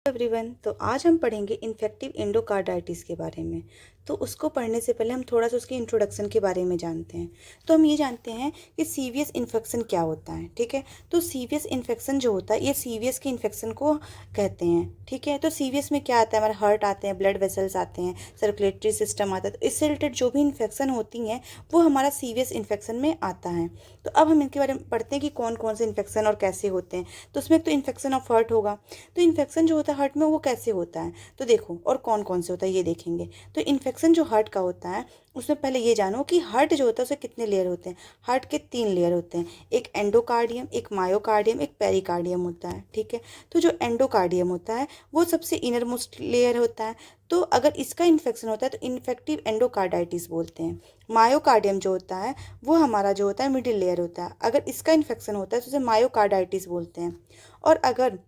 Everyone, तो आज हम पढ़ेंगे इन्फेक्टिव एंडोकार्डाइटिस के बारे में। तो उसको पढ़ने से पहले हम थोड़ा सा उसके इंट्रोडक्शन के बारे में जानते हैं। तो हम ये जानते हैं कि सीवियस इन्फेक्शन क्या होता है। ठीक है, तो सीवियस इन्फेक्शन जो होता है ये सीवियस के इन्फेक्शन को कहते हैं। ठीक है, तो सीवियस में क्या आता है, हमारे हार्ट आते हैं, ब्लड वेसल्स आते हैं, सर्कुलेटरी सिस्टम आता है। तो इससे रिलेटेड जो भी इन्फेक्शन होती हैं वो हमारा सीवियस इन्फेक्शन में आता है। तो अब हम इनके बारे में पढ़ते हैं कि कौन कौन से इन्फेक्शन और कैसे होते हैं। तो उसमें एक तो इन्फेक्शन ऑफ हार्ट होगा। तो इन्फेक्शन जो होता है हार्ट में वो कैसे होता है, तो देखो और कौन कौन से होता है ये देखेंगे। तो इन्फेक्शन जो हार्ट का होता है उसमें पहले ये जानो कि हार्ट जो होता है उसमें कितने लेयर होते हैं। हार्ट के 3 लेयर होते हैं, एक एंडोकार्डियम, एक मायोकार्डियम, एक पेरिकार्डियम होता है। ठीक है, तो जो एंडोकार्डियम होता है वो सबसे इनर मोस्ट लेयर होता है। तो अगर इसका इन्फेक्शन होता है तो इन्फेक्टिव एंडोकार्डाइटिस बोलते हैं। मायोकार्डियम जो होता है वो हमारा जो होता है मिडिल लेयर होता है। अगर इसका इन्फेक्शन होता है तो उसे मायोकार्डाइटिस बोलते हैं। और अगर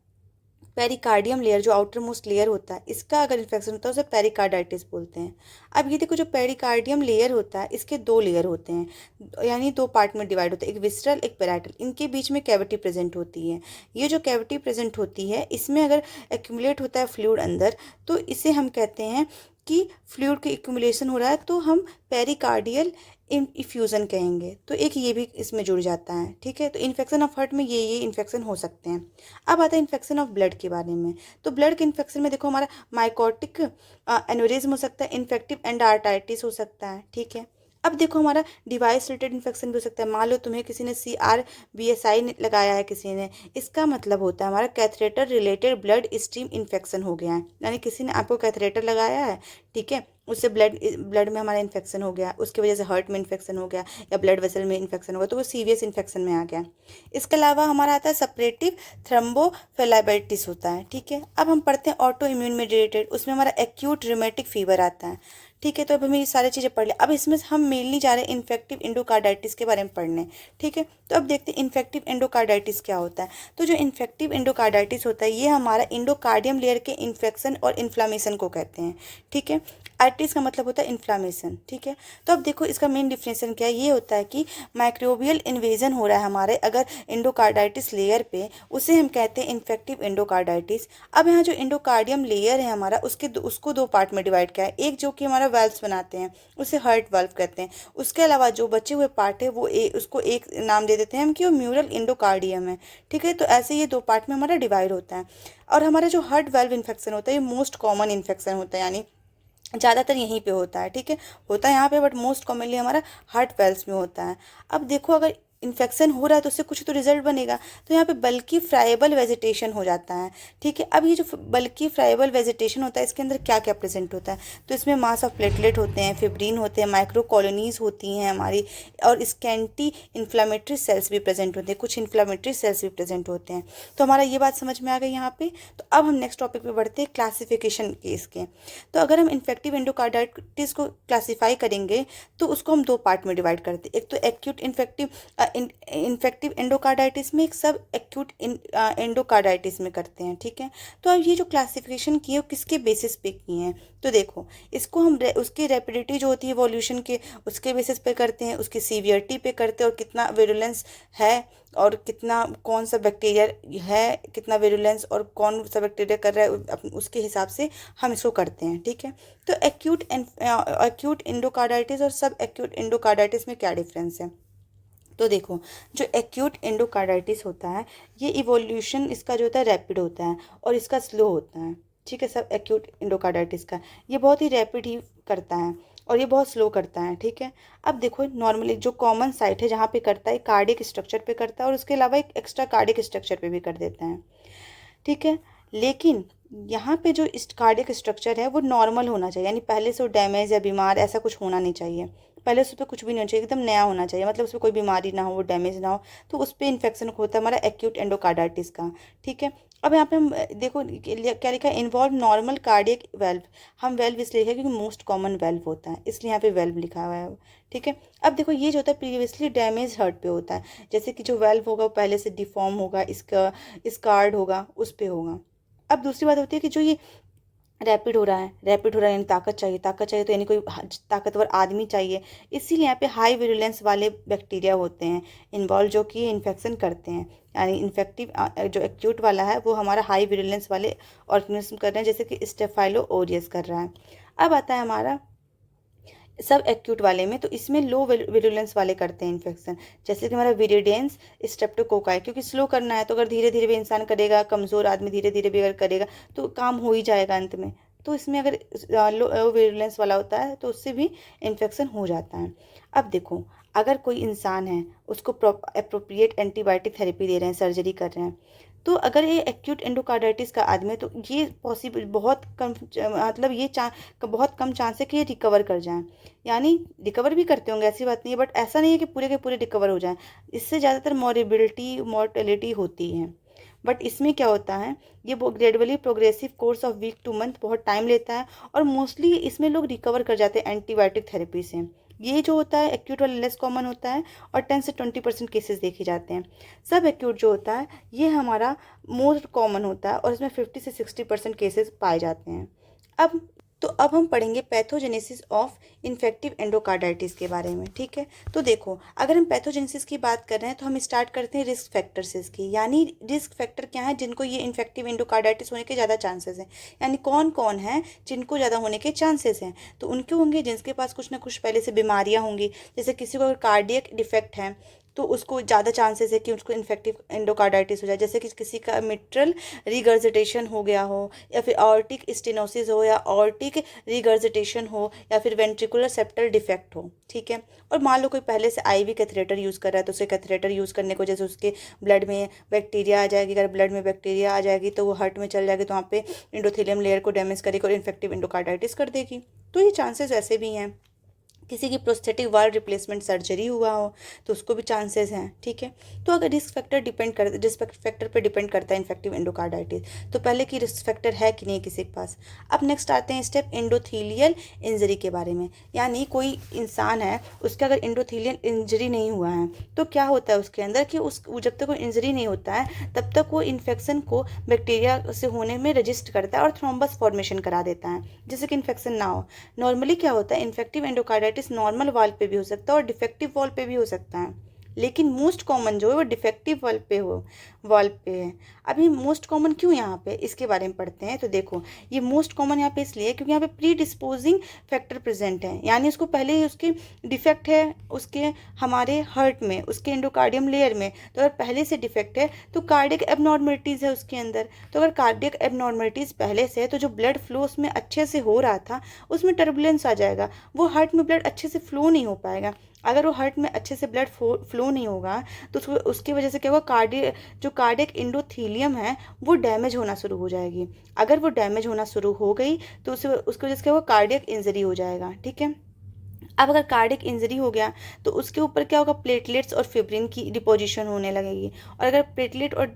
पेरिकार्डियम लेयर जो आउटर मोस्ट लेयर होता है इसका अगर इन्फेक्शन होता है उसे पेरिकार्डाइटिस बोलते हैं। अब ये देखो, जो पेरिकार्डियम लेयर होता है इसके 2 लेयर होते हैं, यानी 2 पार्ट में डिवाइड होते हैं, एक विसरल एक पेराइटल। इनके बीच में कैविटी प्रेजेंट होती है। ये जो कैविटी प्रेजेंट होती है इसमें अगर एक्यूमुलेट होता है फ्लूइड अंदर तो इसे हम कहते हैं कि फ्लूइड की एक्यूमुलेशन हो रहा है, तो हम पेरिकार्डियल इफ्यूज़न कहेंगे। तो एक ये भी इसमें जुड़ जाता है। ठीक है, तो इन्फेक्शन ऑफ हार्ट में ये इन्फेक्शन हो सकते हैं। अब आता है इन्फेक्शन ऑफ ब्लड के बारे में। तो ब्लड के इन्फेक्शन में देखो, हमारा माइकोटिक एन्युरिज्म हो सकता है, इन्फेक्टिव एंडार्टाइटिस हो सकता है। ठीक है, अब देखो हमारा डिवाइस रिलेटेड इन्फेक्शन भी हो सकता है। मान लो तुम्हें किसी ने CRBSI लगाया है किसी ने, इसका मतलब होता है हमारा कैथरेटर रिलेटेड ब्लड स्ट्रीम इन्फेक्शन हो गया है, यानी किसी ने आपको कैथरेटर लगाया है। ठीक है, उससे ब्लड ब्लड में हमारा इन्फेक्शन हो गया, उसकी वजह से हार्ट में इन्फेक्शन हो गया या ब्लड वेसल में इन्फेक्शन हो गया, तो वो सीवियस इन्फेक्शन में आ गया। इसके अलावा हमारा आता है सपरेटिव थ्रोम्बोफ्लेबाइटिस होता है। ठीक है, अब हम पढ़ते हैं ऑटो इम्यून मेडिएटेड, उसमें हमारा एक्यूट रिमेटिक फीवर आता है। ठीक है, तो अब हमें ये सारी चीज़ें पढ़ लिया। अब इसमें हम मेनली जा रहे हैं इन्फेक्टिव एंडोकार्डाइटिस के बारे में पढ़ने। ठीक है, तो अब देखते हैं इन्फेक्टिव एंडोकार्डाइटिस क्या होता है। तो जो इन्फेक्टिव एंडोकार्डाइटिस होता है ये हमारा एंडोकार्डियम लेयर के इन्फेक्शन और इन्फ्लामेशन को कहते हैं। ठीक है, आर्टिस का मतलब होता है इन्फ्लामेशन। ठीक है, तो अब देखो इसका मेन डिफरेंशिएशन क्या है, ये होता है कि माइक्रोबियल इन्वेजन हो रहा है हमारे अगर एंडोकार्डाइटिस लेयर पे, उसे हम कहते हैं इन्फेक्टिव एंडोकार्डाइटिस। अब यहाँ जो एंडोकार्डियम लेयर है हमारा उसको 2 पार्ट में डिवाइड किया है। एक जो कि हमारा वाल्व्स बनाते हैं उसे हार्ट वाल्व कहते हैं। उसके अलावा जो बचे हुए पार्ट है वो उसको एक नाम दे देते हैं हम कि वो म्यूरल एंडोकार्डियम है। ठीक है, तो ऐसे ये 2 पार्ट में हमारा डिवाइड होता है। और हमारा जो हार्ट वाल्व इन्फेक्शन होता है ये मोस्ट कॉमन इन्फेक्शन होता है, यानी ज़्यादातर यहीं पे होता है। ठीक है, होता है यहाँ पे बट मोस्ट कॉमनली हमारा हार्ट वेल्स में होता है। अब देखो अगर इन्फेक्शन हो रहा है तो उससे कुछ तो रिजल्ट बनेगा, तो यहाँ पे बल्कि फ्राइबल वेजिटेशन हो जाता है। ठीक है, अब ये जो बल्कि फ्राइबल वेजिटेशन होता है इसके अंदर क्या क्या प्रेजेंट होता है, तो इसमें मास ऑफ प्लेटलेट होते हैं, फिब्रिन होते हैं, माइक्रो कॉलोनीज होती हैं हमारी, और स्कैंटी इन्फ्लामेटरी सेल्स भी प्रेजेंट होते हैं, कुछ इन्फ्लामेटरी सेल्स भी प्रेजेंट होते हैं। तो हमारा ये बात समझ में आ गई यहाँ पे। तो अब हम नेक्स्ट टॉपिक पे बढ़ते हैं, क्लासिफिकेशन के इसके। तो अगर हम इन्फेक्टिव एंडोकार्डाइटिस को क्लासीफाई करेंगे तो उसको हम 2 पार्ट में डिवाइड करते हैं। एक तो एक्यूट इन्फेक्टिव एंडोकार्डाइटिस में, एक सब एक्यूट एंडोकार्डाइटिस में करते हैं। ठीक है, तो अब ये जो क्लासिफिकेशन की है वो किसके बेसिस पे की हैं, तो देखो इसको हम उसकी रैपिडिटी जो होती है इवोल्यूशन के उसके बेसिस पे करते हैं, उसकी सीवियरिटी पे करते हैं, और कितना विरुलेंस है और कितना कौन सा बैक्टीरिया है, कितना विरुलेंस और कौन सा बैक्टीरिया कर रहा है, उसके हिसाब से हम इसको करते हैं। ठीक है, तो एक्यूट एंडोकार्डाइटिस और सब एक्यूट एंडोकार्डाइटिस में क्या डिफरेंस है, तो देखो जो एक्यूट एंडोकार्डाइटिस होता है ये इवोल्यूशन इसका जो होता है रैपिड होता है और इसका स्लो होता है। ठीक है, सब एक्यूट एंडोकार्डाइटिस का ये बहुत ही रैपिड ही करता है और ये बहुत स्लो करता है। ठीक है, अब देखो नॉर्मली जो कॉमन साइट है जहाँ पे करता है कार्डियक स्ट्रक्चर पे करता है और उसके अलावा एक एक्स्ट्रा कार्डियक स्ट्रक्चर पे भी कर देता है। ठीक है, लेकिन यहाँ पे जो कार्डियक स्ट्रक्चर है वो नॉर्मल होना चाहिए, यानी पहले से वो डैमेज या बीमार ऐसा कुछ होना नहीं चाहिए। पहले से उस पर कुछ भी नहीं होना चाहिए, एकदम नया होना चाहिए, मतलब उस पर कोई बीमारी ना हो, वो डैमेज ना हो, तो उस पर इन्फेक्शन होता है हमारा एक्यूट एंडोकार्डाइटिस का। ठीक है, अब यहाँ पे हम देखो क्या लिखा है, इन्वॉल्व नॉर्मल कार्डियक वेल्व। हम वेल्व इसलिए लिखा क्योंकि मोस्ट कॉमन वेल्व होता है, इसलिए यहाँ पे वेल्व लिखा हुआ है। ठीक है, अब देखो ये जो होता है प्रीवियसली डैमेज हर्ट पे होता है, जैसे कि जो वेल्व होगा वो पहले से डिफॉर्म होगा, इसका स्कार्ड होगा, उस पे होगा। अब दूसरी बात होती है कि जो ये रैपिड हो रहा है यानी ताकत चाहिए तो यानी कोई ताकतवर आदमी चाहिए। इसीलिए यहाँ पे हाई विरुलेंस वाले बैक्टीरिया होते हैं इन्वॉल्व, जो कि इन्फेक्शन करते हैं। यानी इन्फेक्टिव जो एक्यूट वाला है वो हमारा हाई विरुलेंस वाले ऑर्गेनिज्म कर रहे हैं, जैसे कि स्टेफाइलो ओरियस कर रहा है। अब आता है हमारा सब एक्यूट वाले में, तो इसमें लो विरुलेंस वाले करते हैं इन्फेक्शन, जैसे कि हमारा विरिडेंस स्ट्रेप्टोकोकाई, क्योंकि स्लो करना है तो अगर धीरे धीरे भी इंसान करेगा, कमज़ोर आदमी धीरे धीरे भी अगर करेगा तो काम हो ही जाएगा अंत में। तो इसमें अगर लो विरुलेंस वाला होता है तो उससे भी इन्फेक्शन हो जाता है। अब देखो, अगर कोई इंसान है उसको अप्रोप्रिएट एंटीबायोटिक थेरेपी दे रहे हैं, सर्जरी कर रहे हैं, तो अगर ये एक्यूट एंडोकार्डाइटिस का आदमी है तो ये पॉसिबल बहुत कम, मतलब ये बहुत कम चांस है कि ये रिकवर कर जाएं। यानी रिकवर भी करते होंगे, ऐसी बात नहीं है, बट ऐसा नहीं है कि पूरे के पूरे रिकवर हो जाएं। इससे ज़्यादातर मॉर्टेलिटी होती है। बट इसमें क्या होता है, ये gradually progressive course of week to month बहुत टाइम लेता है, और मोस्टली इसमें लोग रिकवर कर जाते हैं एंटीबायोटिक थेरेपी से। ये जो होता है एक्यूट वाला लेस कॉमन होता है, और 10 से 20% केसेस देखे जाते हैं। सब एक्यूट जो होता है ये हमारा मोस्ट कॉमन होता है, और इसमें 50 से 60% केसेस पाए जाते हैं। अब अब हम पढ़ेंगे पैथोजेनेसिस ऑफ इन्फेक्टिव एंडोकार्डाइटिस के बारे में, ठीक है। तो देखो, अगर हम पैथोजेनेसिस की बात कर रहे हैं तो हम स्टार्ट करते हैं रिस्क फैक्टर्स की। यानी रिस्क फैक्टर क्या है, जिनको ये इन्फेक्टिव एंडोकार्डाइटिस होने के ज़्यादा चांसेस हैं। यानी कौन कौन है जिनको ज़्यादा होने के चांसेस हैं, तो उनके होंगे जिनके पास कुछ ना कुछ पहले से बीमारियाँ होंगी। जैसे किसी को अगर कार्डियक डिफेक्ट है तो उसको ज़्यादा चांसेस है कि उसको इन्फेक्टिव एंडोकार्डाइटिस हो जाए। जैसे कि किसी का मिट्रल रिगर्जिटेशन हो गया हो, या फिर ऑर्टिक स्टेनोसिस हो, या ऑर्टिक रिगर्जिटेशन हो, या फिर वेंट्रिकुलर सेप्टल डिफेक्ट हो, ठीक है। और मान लो कोई पहले से आईवी कैथेटर यूज़ कर रहा है, तो उसे कैथेटर यूज़ करने को जैसे उसके ब्लड में बैक्टीरिया आ जाएगी, अगर ब्लड में बैक्टीरिया आ जाएगी तो वो हार्ट में चल जाएगी, तो वहाँ पे एंडोथेलियम लेयर को डैमेज करेगी और इन्फेक्टिव एंडोकार्डाइटिस कर देगी। तो ये चांसेस ऐसे भी हैं। किसी की प्रोस्थेटिक वाल रिप्लेसमेंट सर्जरी हुआ हो तो उसको भी चांसेस हैं, ठीक है। तो अगर रिस्क फैक्टर पे डिपेंड करता है इन्फेक्टिव एंडोकार्डाइटिस, तो पहले की रिस्क फैक्टर है कि नहीं किसी के पास। अब नेक्स्ट आते हैं स्टेप एंडोथीलियल इंजरी के बारे में। यानी कोई इंसान है, उसका अगर एंडोथीलियल इंजरी नहीं हुआ है तो क्या होता है उसके अंदर कि जब तक वो इंजरी नहीं होता है तब तक वो इन्फेक्शन को बैक्टीरिया से होने में रजिस्ट करता है और थ्रोम्बस फॉर्मेशन करा देता है, जिससे कि इन्फेक्शन ना हो। नॉर्मली क्या होता है, इन्फेक्टिव एंडोकार्डाइटिस नॉर्मल वाल पे भी हो सकता है और डिफेक्टिव वाल पे भी हो सकता है, लेकिन मोस्ट कॉमन जो है वो डिफेक्टिव वाल पे है। अभी मोस्ट कॉमन क्यों यहाँ पे, इसके बारे में पढ़ते हैं। तो देखो, ये मोस्ट कॉमन यहाँ पे इसलिए क्योंकि यहाँ पे प्री डिस्पोजिंग फैक्टर प्रेजेंट है। यानी उसको पहले ही उसके डिफेक्ट है उसके हमारे हार्ट में, उसके एंडोकार्डियम लेयर में। तो अगर पहले से डिफेक्ट है तो कार्डियक एबनॉर्मलिटीज़ है उसके अंदर। तो अगर कार्डियक एबनॉर्मलिटीज़ पहले से है तो जो ब्लड फ्लो उसमें अच्छे से हो रहा था उसमें टर्बुलेंस आ जाएगा, वो हार्ट में ब्लड अच्छे से फ्लो नहीं हो पाएगा। अगर वो हार्ट में अच्छे से ब्लड फ्लो नहीं होगा तो उसकी वजह से क्या होगा, जो कार्डियक एंडोथीलियम है वो डैमेज होना शुरू हो जाएगी। अगर वो डैमेज होना शुरू हो गई तो उसकी वजह से क्या होगा, कार्डियक इंजरी हो जाएगा, ठीक है। अब अगर कार्डियक इंजरी हो गया तो उसके ऊपर क्या होगा, प्लेटलेट्स और फिब्रिन की डिपोजिशन होने लगेगी। और अगर प्लेटलेट और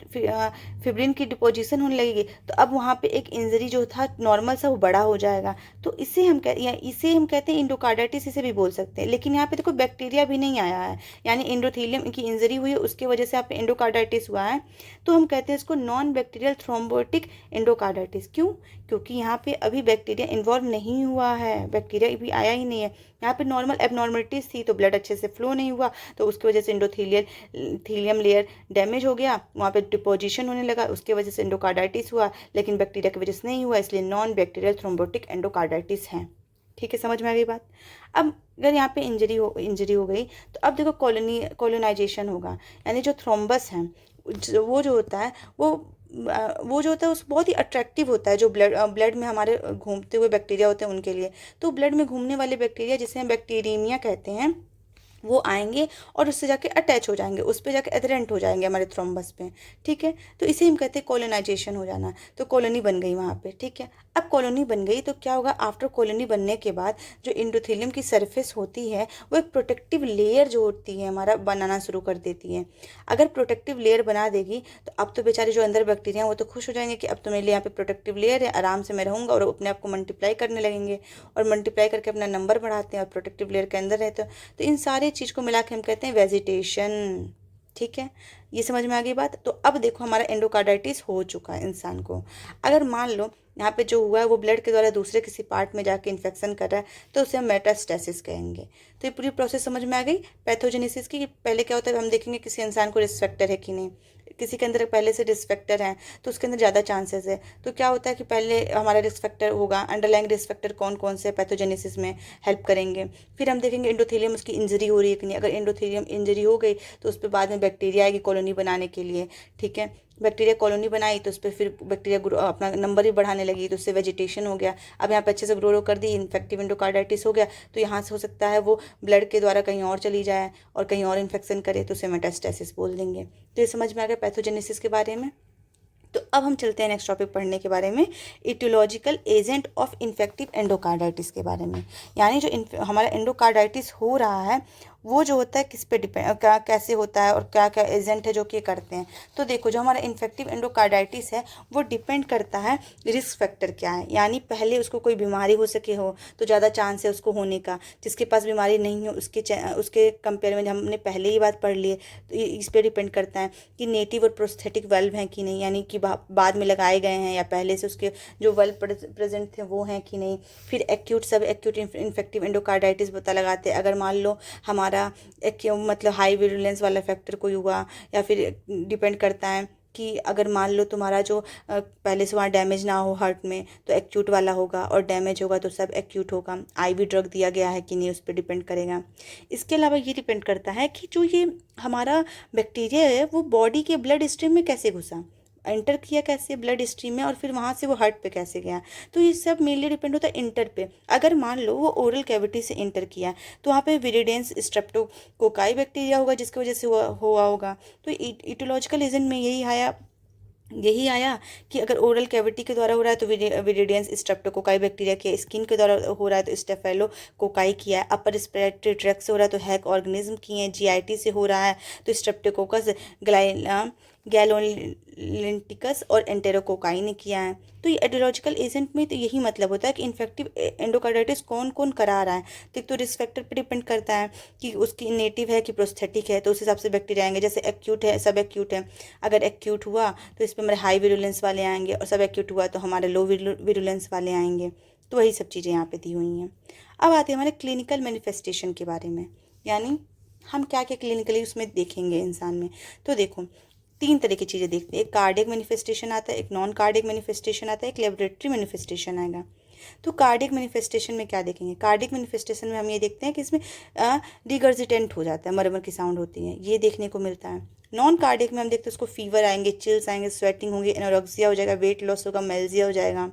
फिब्रिन की डिपोजिशन होने लगेगी तो अब वहाँ पे एक इंजरी जो था नॉर्मल सा वो बड़ा हो जाएगा। तो इसे हम कहते हैं एंडोकार्डाइटिस, इसे भी बोल सकते हैं। लेकिन यहाँ पे देखो बैक्टीरिया भी नहीं आया है, यानी एंडोथेलियम की इंजरी हुई है उसकी वजह से यहाँ पे एंडोकार्डाइटिस हुआ है, तो हम कहते हैं इसको नॉन बैक्टीरियल थ्रोम्बोटिक एंडोकार्डाइटिस। क्यों? क्योंकि यहाँ पे अभी बैक्टीरिया इन्वॉल्व नहीं हुआ है, बैक्टीरिया अभी आया ही नहीं है। यहाँ पे नॉर्मल एबनॉर्मलिटीज थी तो ब्लड अच्छे से फ्लो नहीं हुआ, तो उसकी वजह से एंडोथीलियम लेयर डैमेज हो गया, वहाँ पे डिपोजिशन होने लगा, उसकी वजह से एंडोकार्डाइटिस हुआ। लेकिन बैक्टीरिया की वजह से नहीं हुआ, इसलिए नॉन बैक्टीरियल थ्रोम्बोटिक एंडोकार्डाइटिस है, ठीक है। समझ में आ गई बात। अब अगर यहाँ पे इंजरी हो गई तो अब देखो कॉलोनाइजेशन होगा। यानी जो थ्रोम्बस है वो जो होता है वो जो होता है उस बहुत ही अट्रैक्टिव होता है, जो ब्लड में हमारे घूमते हुए बैक्टीरिया होते हैं उनके लिए। तो ब्लड में घूमने वाले बैक्टीरिया जिसे हम बैक्टीरीमिया कहते हैं वो आएंगे और उससे जाके अटैच हो जाएंगे, उस पर जाके एडहेरेंट हो जाएंगे हमारे थ्रोम्बस पे, ठीक है। तो इसे हम कहते हैं कॉलोनाइजेशन हो जाना। तो कॉलोनी बन गई वहाँ पे, ठीक है। अब कॉलोनी बन गई तो क्या होगा, आफ्टर कॉलोनी बनने के बाद जो एंडोथेलियम की सरफेस होती है वो एक प्रोटेक्टिव लेयर जो होती है हमारा बनाना शुरू कर देती है। अगर प्रोटेक्टिव लेयर बना देगी तो अब तो बेचारे जो अंदर बैक्टीरिया हैं वो तो खुश हो जाएंगे कि अब तो मेरे लिए यहाँ पे प्रोटेक्टिव लेयर है, आराम से मैं रहूँगा, और अपने आप को मल्टीप्लाई करने लगेंगे और मल्टीप्लाई करके अपना नंबर बढ़ाते हैं और प्रोटेक्टिव लेयर के अंदर रहते हैं। तो इन सारे चीज़ को मिला के हम कहते हैं वेजिटेशन, ठीक है, ये समझ में आ गई बात। तो अब देखो हमारा एंडोकार्डाइटिस हो चुका है इंसान को। अगर मान लो यहाँ पे जो हुआ है वो ब्लड के द्वारा दूसरे किसी पार्ट में जाके इन्फेक्शन कर रहा है, तो उसे हम मेटास्टेसिस कहेंगे। तो ये पूरी प्रोसेस समझ में आ गई पैथोजेनेसिस की। पहले क्या होता है, हम देखेंगे किसी इंसान को रिस्क फैक्टर है कि नहीं। किसी के अंदर पहले से रिस्क फैक्टर है तो उसके अंदर ज़्यादा चांसेस है। तो क्या होता है कि पहले हमारा रिस्क फैक्टर होगा, अंडरलाइंग रिस्क फैक्टर कौन कौन से पैथोजेनेसिस में हेल्प करेंगे। फिर हम देखेंगे एंडोथेलियम उसकी इंजरी हो रही है कि नहीं। अगर एंडोथेलियम इंजरी हो गई तो उस पर बाद में बैक्टीरिया आएगी कॉलोनी बनाने के लिए, ठीक है। बैक्टीरिया कॉलोनी बनाई तो उस पर फिर बैक्टीरिया अपना नंबर भी बढ़ाने लगी, तो उससे वेजिटेशन हो गया। अब यहाँ पे अच्छे से ग्रो कर दी, इन्फेक्टिव एंडोकार्डाइटिस हो गया, तो यहाँ से हो सकता है वो ब्लड के द्वारा कहीं और चली जाए और कहीं और इन्फेक्शन करे, तो उसे मेटास्टेसिस बोल देंगे। तो ये समझ में आ गया पैथोजेनेसिस के बारे में। तो अब हम चलते हैं नेक्स्ट टॉपिक पढ़ने के बारे में, aetiological agent of infective endocarditis के बारे में। यानी जो हमारा एंडोकार्डाइटिस हो रहा है वो जो होता है किस पे डिपेंड, क्या कैसे होता है और क्या क्या एजेंट है जो कि करते हैं। तो देखो जो हमारा इन्फेक्टिव एंडोकार्डाइटिस है वो डिपेंड करता है रिस्क फैक्टर क्या है। यानी पहले उसको कोई बीमारी हो सके हो तो ज़्यादा चांस है उसको होने का। जिसके पास बीमारी नहीं हो उसके कंपेयर में हमने पहले ही बात पढ़ ली है, तो इस पर डिपेंड करता है कि नेटिव और प्रोस्थेटिक वल्व हैं कि नहीं, यानी कि बाद में लगाए गए हैं या पहले से उसके जो वल्व प्रेजेंट थे वो हैं कि नहीं। फिर एक्यूट सब एक्यूट इन्फेक्टिव एंडोकार्डाइटिस पता लगाते हैं। अगर मान लो हमारा मतलब हाई विरुलेंस वाला फैक्टर कोई हुआ, या फिर डिपेंड करता है कि अगर मान लो तुम्हारा जो पहले से वहाँ डैमेज ना हो हार्ट में तो एक्यूट वाला होगा, और डैमेज होगा तो सब एक्यूट होगा। आईवी ड्रग दिया गया है कि नहीं उस पर डिपेंड करेगा। इसके अलावा ये डिपेंड करता है कि जो ये हमारा बैक्टीरिया है वो बॉडी के ब्लड स्ट्रीम में कैसे घुसा, एंटर किया कैसे ब्लड स्ट्रीम में, और फिर वहाँ से वो हार्ट पे कैसे गया। तो ये सब मेनली डिपेंड होता है इंटर पे। अगर मान लो वो ओरल कैविटी से इंटर किया तो वहाँ पे विरिडेंस स्ट्रेप्टोकोकाई बैक्टीरिया होगा जिसकी वजह से हुआ होगा। तो इटोलॉजिकल एजेंट में यही आया कि अगर ओरल कैविटी के द्वारा हो रहा है तो विरिडियंस स्ट्रेप्टोकोकाई बैक्टीरिया किया, स्किन के द्वारा हो रहा है तो स्टेफेलोकोकाई किया है, अपर रिस्पिरेटरी ट्रैक्ट से हो रहा है तो हैक ऑर्गेनिज्म किए हैं, जीआईटी से हो रहा है तो स्ट्रेप्टोकोकस गैलोलिंटिकस और एंटेरोकोकाई ने किया है। तो ये एडियोलॉजिकल एजेंट में तो यही मतलब होता है कि इन्फेक्टिव एंडोकार्डाइटिस कौन कौन करा रहा है। तो एक तो रिस्क फैक्टर पर डिपेंड करता है कि उसकी नेटिव है कि प्रोस्थेटिक है, तो उस हिसाब से बैक्टीरिया आएंगे। जैसे एक्यूट है, सब एक्यूट है, अगर एक्यूट हुआ तो इस पर हमारे हाई विरुलेंस वाले आएंगे, और सब एक्यूट हुआ तो हमारे लो विरुलेंस वाले आएंगे। तो वही सब चीज़ें यहाँ पे दी हुई हैं। अब आते हैं हमारे क्लिनिकल मैनिफेस्टेशन के बारे में, यानी हम क्या क्या क्लिनिकली उसमें देखेंगे इंसान में। तो देखो 3 तरह की चीज़ें देखते हैं, एक कार्डियक मैनिफेस्टेशन आता है, एक नॉन कार्डियक मैनिफेस्टेशन आता है, एक लेबोरेटरी मैनिफेस्टेशन आएगा। तो कार्डियक मैनिफेस्टेशन में क्या देखेंगे, कार्डियक मैनिफेस्टेशन में हम ये देखते हैं कि इसमें रिगर्जिटेंट हो जाता है, मरमर की साउंड होती है, ये देखने को मिलता है। नॉन कार्डियक में हम देखते हैं उसको फीवर आएंगे, चिल्स आएंगे, स्वेटिंग होंगी, एनोरेक्सिया हो जाएगा, वेट लॉस होगा, मेल्जिया हो जाएगा।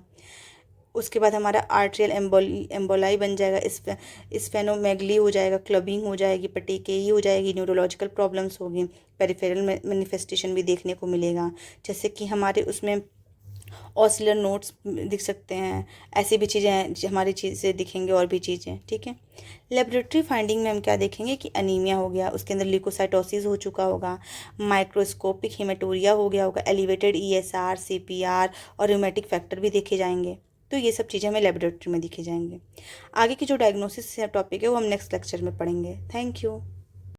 उसके बाद हमारा आर्ट्रियल एम्बोलाई बन जाएगा, स्फेनोमेगली हो जाएगा, क्लबिंग हो जाएगी, पटेकेई हो जाएगी, न्यूरोलॉजिकल प्रॉब्लम्स होगी। पेरिफेरल मैनिफेस्टेशन भी देखने को मिलेगा, जैसे कि हमारे उसमें ऑसिलर नोट्स दिख सकते हैं। ऐसी भी चीज़ें हैं जो हमारी चीज़ें दिखेंगे, और भी चीज़ें, ठीक है। लेबोरेटरी फाइंडिंग में हम क्या देखेंगे कि अनीमिया हो गया, उसके अंदर ल्यूकोसाइटोसिस हो चुका होगा, माइक्रोस्कोपिक हेमेटोरिया हो गया होगा, एलिवेटेड ईएसआर, सीपीआर और रूमेटिक फैक्टर भी देखे जाएंगे। तो ये सब चीज़ें हमें लेबोरेटरी में दिखे जाएंगे। आगे की जो डायग्नोसिस टॉपिक है वो हम नेक्स्ट लेक्चर में पढ़ेंगे। Thank you.